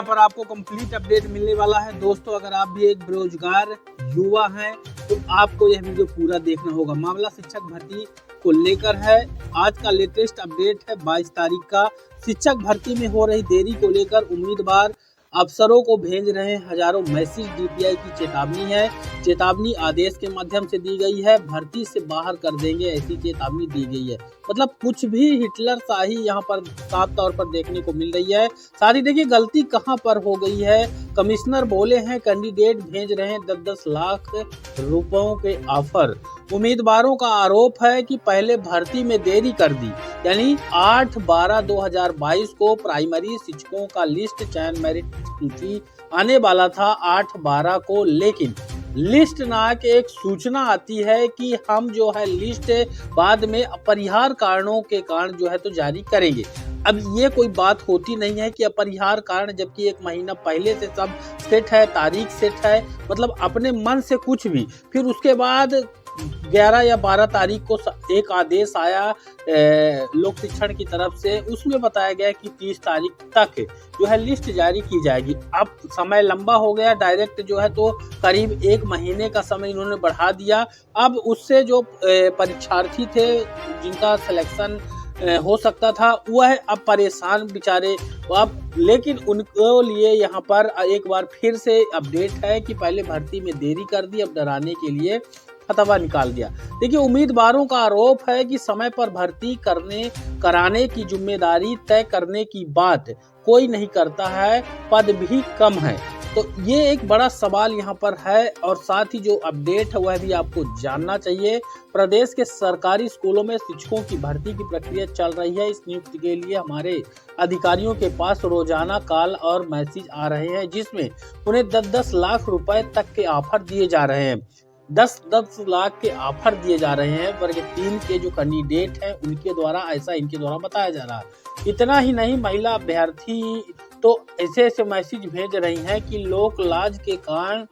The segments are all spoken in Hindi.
पर आपको कंप्लीट अपडेट मिलने वाला है। दोस्तों अगर आप भी एक बेरोजगार युवा हैं तो आपको यह वीडियो पूरा देखना होगा। मामला शिक्षक भर्ती को लेकर है। आज का लेटेस्ट अपडेट है 22 तारीख का। शिक्षक भर्ती में हो रही देरी को लेकर उम्मीदवार अफसरों को भेज रहे हजारों मैसेज। डीपीआई की चेतावनी है। चेतावनी आदेश के माध्यम से दी गई है। भर्ती से बाहर कर देंगे, ऐसी चेतावनी दी गई है। मतलब कुछ भी हिटलर शाही यहाँ पर साफ तौर पर देखने को मिल रही है। साथ ही देखिए गलती कहाँ पर हो गई है। कमिश्नर बोले हैं कैंडिडेट भेज रहे हैं 10-10 लाख रुपयों के ऑफर। उम्मीदवारों का आरोप है कि पहले भर्ती में देरी कर दी, यानी 8/12/2022 को प्राइमरी शिक्षकों का लिस्ट चयन मेरिट सूची आने वाला था 8/12 को, लेकिन लिस्ट ना के एक सूचना आती है कि हम जो है लिस्ट बाद में अपरिहार्य कारणों के कारण जो है तो जारी करेंगे। अब ये कोई बात होती नहीं है कि अपरिहार्य कारण, जबकि एक महीना पहले से सब सेट है, तारीख सेट है, मतलब अपने मन से कुछ भी। फिर उसके बाद 11 या 12 तारीख को एक आदेश आया लोक शिक्षण की तरफ से। उसमें बताया गया कि 30 तारीख तक जो है लिस्ट जारी की जाएगी। अब समय लंबा हो गया, डायरेक्ट जो है तो करीब 1 महीने का समय इन्होंने बढ़ा दिया। अब उससे जो परीक्षार्थी थे जिनका सिलेक्शन हो सकता था वह अब परेशान बेचारे। अब लेकिन उनको लिए यहाँ पर एक बार फिर से अपडेट है कि पहले भर्ती में देरी कर दी, अब डराने के लिए फतवा निकाल दिया। देखिए उम्मीदवारों का आरोप है कि समय पर भर्ती कराने की जिम्मेदारी तय करने की बात कोई नहीं करता है, पद भी कम है। तो ये एक बड़ा सवाल यहाँ पर है। और साथ ही जो अपडेट है वह भी आपको जानना चाहिए। प्रदेश के सरकारी स्कूलों में शिक्षकों की भर्ती की प्रक्रिया चल रही है। इस नियुक्ति के लिए हमारे अधिकारियों के पास रोजाना कॉल और मैसेज आ रहे हैं, जिसमें उन्हें 10-10 लाख रुपए तक के ऑफर दिए जा रहे हैं। 10-10 लाख के ऑफर दिए जा रहे हैं वर्ग 3 के जो कैंडिडेट हैं उनके द्वारा, ऐसा इनके द्वारा बताया जा रहा है। इतना ही नहीं, महिला अभ्यर्थी तो ऐसे मैसेज भेज रही हैं कि लोक लाज के कारण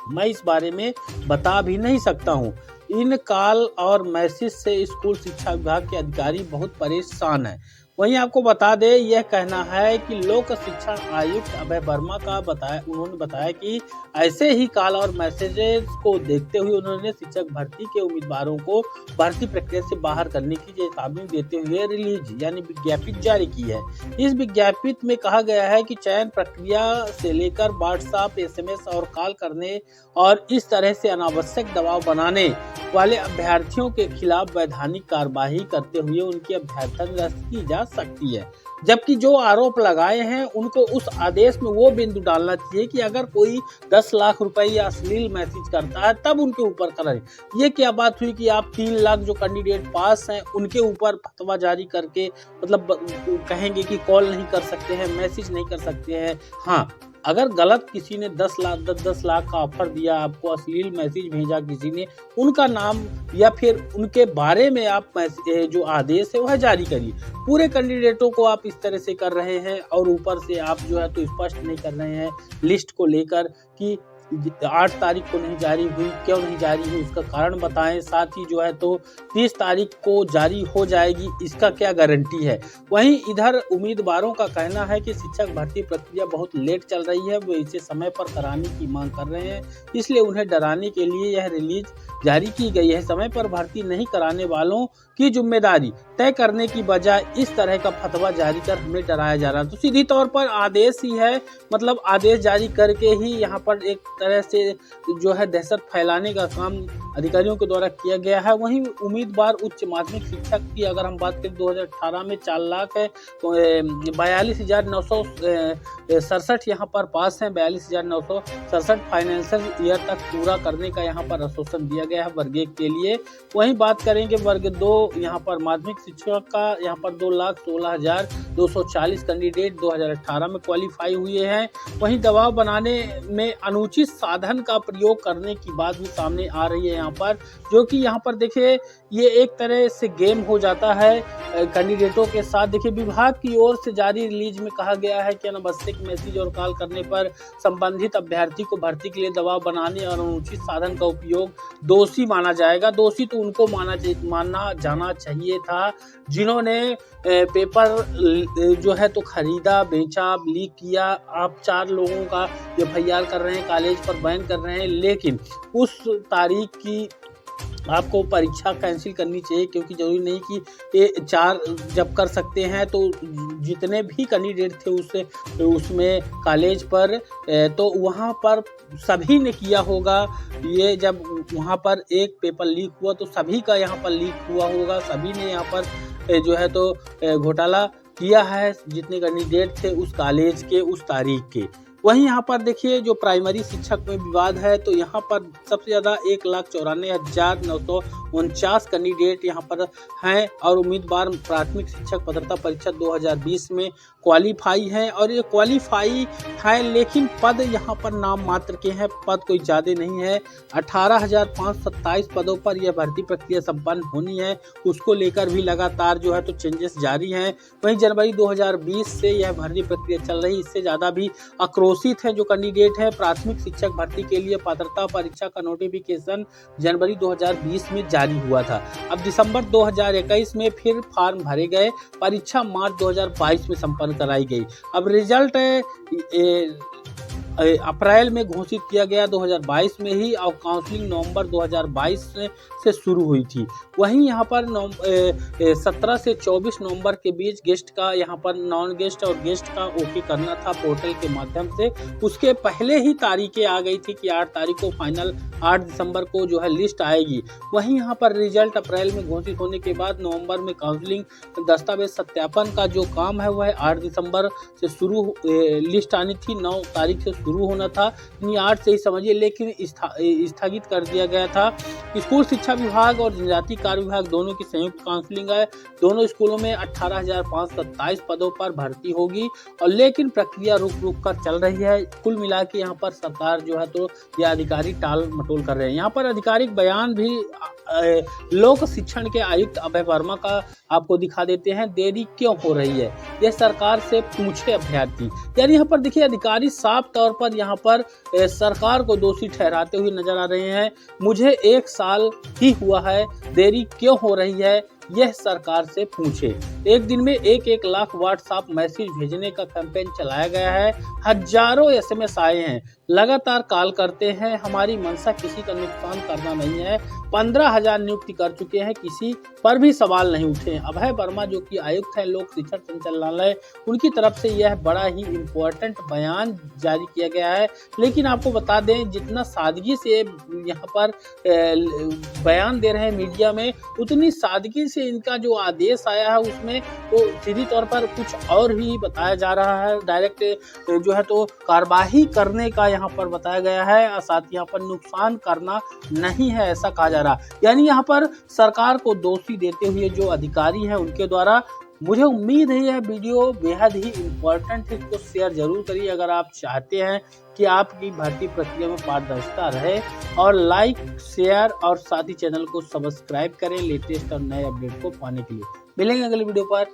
मैं इस बारे में बता भी नहीं सकता हूं। इन कॉल और मैसेज से स्कूल शिक्षा विभाग के अधिकारी बहुत परेशान हैं। वहीं आपको बता दें, यह कहना है कि लोक शिक्षण आयुक्त अभय वर्मा का उन्होंने बताया कि ऐसे ही कॉल और मैसेजेस को देखते हुए उन्होंने शिक्षक भर्ती के उम्मीदवारों को भर्ती प्रक्रिया से बाहर करने की चेतावनी देते हुए रिलीज यानी विज्ञप्ति जारी की है। इस विज्ञप्ति में कहा गया है कि चयन प्रक्रिया से लेकर व्हाट्सएप, SMS और कॉल करने और इस तरह से अनावश्यक दबाव बनाने वाले अभ्यर्थियों के खिलाफ वैधानिक कार्यवाही करते हुए उनकी अभ्यर्थन रद्द की जा सकती है। जबकि जो आरोप लगाए हैं उनको उस आदेश में वो बिंदु डालना चाहिए कि अगर कोई 10 लाख रुपए या अश्लील मैसेज करता है तब उनके ऊपर करें। ये क्या बात हुई कि आप 3 लाख जो कैंडिडेट पास हैं उनके ऊपर फतवा जारी करके मतलब कहेंगे कि कॉल नहीं कर सकते हैं, मैसेज नहीं कर सकते हैं। हाँ, अगर गलत किसी ने 10 लाख का ऑफर दिया, आपको अश्लील मैसेज भेजा किसी ने, उनका नाम या फिर उनके बारे में आप जो आदेश है वह जारी करिए। पूरे कैंडिडेटों को आप इस तरह से कर रहे हैं और ऊपर से आप जो है तो स्पष्ट नहीं कर रहे हैं लिस्ट को लेकर कि 8 तारीख को नहीं जारी हुई, क्यों नहीं जारी हुई उसका कारण बताएं। साथ ही जो है तो 30 तारीख को जारी हो जाएगी, इसका क्या गारंटी है। वहीं इधर उम्मीदवारों का कहना है कि शिक्षक भर्ती प्रक्रिया बहुत लेट चल रही है, वो इसे समय पर कराने की मांग कर रहे हैं, इसलिए उन्हें डराने के लिए यह रिलीज जारी की गई है। समय पर भर्ती नहीं कराने वालों की जिम्मेदारी तय करने की बजाय इस तरह का फतवा जारी कर हमें डराया जा रहा है। तो सीधी तौर पर आदेश ही है, मतलब आदेश जारी करके ही यहाँ पर एक तरह से जो है दहशत फैलाने का काम अधिकारियों के द्वारा किया गया है। वहीं उम्मीदवार उच्च माध्यमिक शिक्षक की अगर हम बात करें 2018 में 4 लाख 42,967 यहाँ पर पास हैं। 42,967 फाइनेंशियल ईयर तक पूरा करने का यहाँ पर आश्वासन दिया गया है वर्ग 1 के लिए। वहीं बात करेंगे वर्ग 2 यहाँ पर माध्यमिक शिक्षक का, यहाँ पर 2,16,240 कैंडिडेट 2018 में क्वालिफाई हुए हैं। वहीं दबाव बनाने में अनुचित साधन का प्रयोग करने की बात भी सामने आ रही है। यहाँ पर, जो कि यहाँ पर देखिए ये एक तरह से गेम हो जाता है कैंडिडेटों के साथ। देखिए विभाग की ओर से जारी रिलीज में कहा गया है कि अनावश्यक मैसेज और कॉल करने पर संबंधित अभ्यर्थी को भर्ती के लिए दबाव बनाने और अनुचित साधन का उपयोग दोषी माना जाएगा। दोषी तो उनको माना जाना चाहिए था जिन्होंने पेपर जो है तो खरीदा, बेचा, लीक किया। आप 4 लोगों का FIR कर रहे हैं, कॉलेज पर बैन कर रहे हैं, लेकिन उस तारीख की आपको परीक्षा कैंसिल करनी चाहिए, क्योंकि जरूरी नहीं कि ये 4 जब कर सकते हैं तो जितने भी कैंडिडेट थे उसमें कॉलेज पर तो वहाँ पर सभी ने किया होगा। ये जब वहाँ पर एक पेपर लीक हुआ तो सभी का यहाँ पर लीक हुआ होगा, सभी ने यहाँ पर जो है तो घोटाला किया है जितने कैंडिडेट थे उस कॉलेज के उस तारीख के। वहीं यहाँ पर देखिए जो प्राइमरी शिक्षक में विवाद है तो यहाँ पर सबसे ज़्यादा 1,94,949 कैंडिडेट यहाँ पर हैं और उम्मीदवार प्राथमिक शिक्षक पात्रता परीक्षा 2020 में क्वालिफाई हैं। और ये क्वालिफाई है लेकिन पद यहाँ पर नाम मात्र के हैं, पद कोई ज़्यादा नहीं है। 18,527 पदों पर यह भर्ती प्रक्रिया संपन्न होनी है, उसको लेकर भी लगातार जो है तो चेंजेस जारी हैं। वहीं जनवरी 2020 से यह भर्ती प्रक्रिया चल रही, इससे ज़्यादा भी आक्रोशित है जो कैंडिडेट है। प्राथमिक शिक्षक भर्ती के लिए पात्रता परीक्षा का नोटिफिकेशन जनवरी 2020 में जारी हुआ था। अब दिसंबर 2021 में फिर फॉर्म भरे गए, परीक्षा मार्च 2022 में संपन्न कराई गई। अब रिजल्ट अप्रैल में घोषित किया गया 2022 में ही, और काउंसलिंग नवंबर 2022 से शुरू हुई थी। वहीं यहाँ पर 17 से 24 नवंबर के बीच गेस्ट का यहाँ पर नॉन गेस्ट और गेस्ट का ओके करना था पोर्टल के माध्यम से। उसके पहले ही तारीखें आ गई थी कि 8 तारीख को फाइनल, 8 दिसंबर को जो है लिस्ट आएगी। वहीं यहाँ पर रिजल्ट अप्रैल में घोषित होने के बाद नवंबर में काउंसलिंग दस्तावेज सत्यापन का जो काम है वह 8 दिसंबर से शुरू, लिस्ट आनी थी 9 तारीख से शुरू होना था, 8 से ही समझिए, लेकिन स्थगित कर दिया गया था। स्कूल शिक्षा विभाग और जनजातीय कार्य विभाग दोनों की संयुक्त काउंसलिंग है। दोनों स्कूलों में 18,527 पदों पर भर्ती होगी, और लेकिन प्रक्रिया रुक कर चल रही है। कुल मिला के यहाँ पर सरकार जो है तो यह अधिकारी टाल मटोल कर रहे हैं। यहाँ पर आधिकारिक बयान भी लोक शिक्षण के आयुक्त अभय वर्मा का आपको दिखा देते हैं। देरी क्यों हो रही है, यह सरकार से पूछे अभ्यर्थी। यानी यहाँ पर देखिए अधिकारी साफ तौर पर यहाँ पर सरकार को दोषी ठहराते हुए नजर आ रहे हैं। मुझे 1 साल ही हुआ है, देरी क्यों हो रही है यह सरकार से पूछे। एक दिन में 1 लाख व्हाट्सएप मैसेज भेजने का कैंपेन चलाया गया है, हजारों SMS आए हैं, लगातार कॉल करते हैं। हमारी मंशा किसी का नुकसान करना नहीं है। 15,000 नियुक्ति कर चुके हैं, किसी पर भी सवाल नहीं उठे। अभय वर्मा जो कि आयुक्त है लोक शिक्षण संचालनालय, उनकी तरफ से यह बड़ा ही इम्पोर्टेंट बयान जारी किया गया है। लेकिन आपको बता दें जितना सादगी से यहाँ पर बयान दे रहे हैं मीडिया में, उतनी सादगी से इनका जो आदेश आया है उसमें तो सीधी तौर पर कुछ और ही बताया जा रहा है। डायरेक्ट जो है तो कार्रवाई करने का यहाँ पर बताया गया है, और साथ ही यहाँ पर नुकसान करना नहीं है ऐसा कहा जा रहा। यानी यहाँ पर सरकार को दोषी देते हुए जो अधिकारी हैं उनके द्वारा। मुझे उम्मीद है यह वीडियो बेहद ही इम्पोर्टेंट है, इसको शेयर जरूर करिए अगर आप चाहते हैं कि आपकी भर्ती प्रक्रिया में पारदर्शिता रहे। और लाइक, शेयर और साथ ही चैनल को सब्सक्राइब करें लेटेस्ट और नए अपडेट को पाने के लिए। मिलेंगे अगले वीडियो पर।